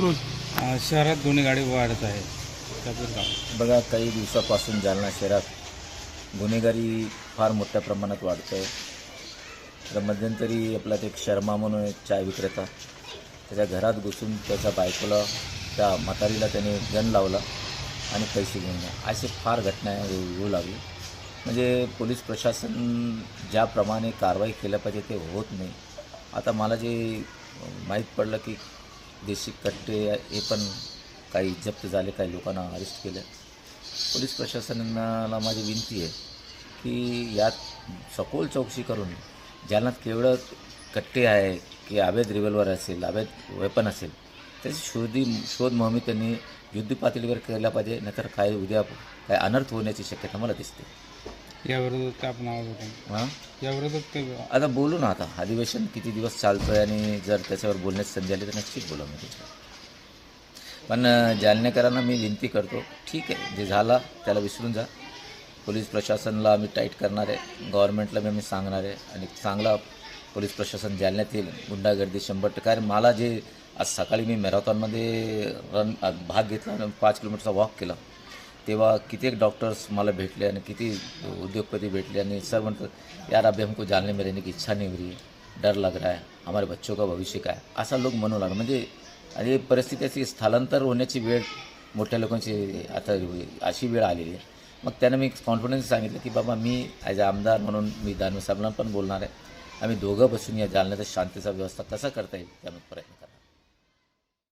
उतरून शहरात गुन्हेगारी वाढत आहे त्याबद्दल काय? बघा, काही दिवसापासून जालना शहरात गुन्हेगारी फार मोठ्या प्रमाणात वाढतं आहे. तर मध्यंतरी आपला एक शर्मा म्हणून एक चाय विक्रेता, त्याच्या घरात घुसून त्याच्या बायकोला, त्या म्हातारीला त्याने गन लावला आणि पैसे घेऊन गेला. असे फार घटना होऊ लागली. म्हणजे पोलीस प्रशासन ज्याप्रमाणे कारवाई केल्या पाहिजे ते होत नाही. आता मला जे माहीत पडलं की देशी कट्टे हे पण काही जप्त झाले, काही लोकांना अरेस्ट केलं. पोलीस प्रशासनाला माझी विनंती आहे की यात सखोल चौकशी करून जालन्यात केवढं कट्टे आहे की अवैध रिव्हॉल्वर असेल, अवैध वेपन असेल, त्याची शोध मोहीम त्यांनी युद्धपातळीवर केल्या पाहिजे. नाहीतर काय उद्या काय अनर्थ होण्याची शक्यता मला दिसते. याविरोधात काय आपण आवाज उठवू? हां, याविरोधात काय आता बोलू ना. आता अधिवेशन किती दिवस चालतं आहे आणि जर त्याच्यावर बोलण्याची संधी आली तर नक्कीच बोला मी त्याच्यावर. पण जालनेकरांना मी विनंती करतो, ठीक आहे, जे झाला त्याला विसरून जा. पोलीस प्रशासनाला आम्ही टाईट करणार आहे, गव्हर्नमेंटला मी सांगणार आहे आणि चांगला पोलीस प्रशासन जालन्यात येईल. गुंडागर्दी 100%. कारण मला जे आज सकाळी मी मॅरेथॉनमध्ये भाग घेतला आणि 5 किलोमीटरचा वॉक केला, तेव्हा कित्येक डॉक्टर्स मला भेटले आणि किती उद्योगपती भेटले आणि सर म्हणतात, यार अभी हमको जालने में रहने की इच्छा नहीं हो रही है, डर लग रहा है, हमारे बच्चों का भविष्य काय, असा लोक म्हणू लागला. म्हणजे आणि परिस्थितीची स्थलांतर होण्याची वेळ मोठ्या लोकांची आता अशी वेळ आलेली आहे. मग त्यानं मी कॉन्फिडन्स सांगितलं की बाबा, मी ॲज अ आमदार म्हणून मी दानवे साहेबांना पण बोलणार आहे. आम्ही दोघं बसून या जालन्यात शांतीचा व्यवस्था कसा करता येईल त्यामध्ये प्रयत्न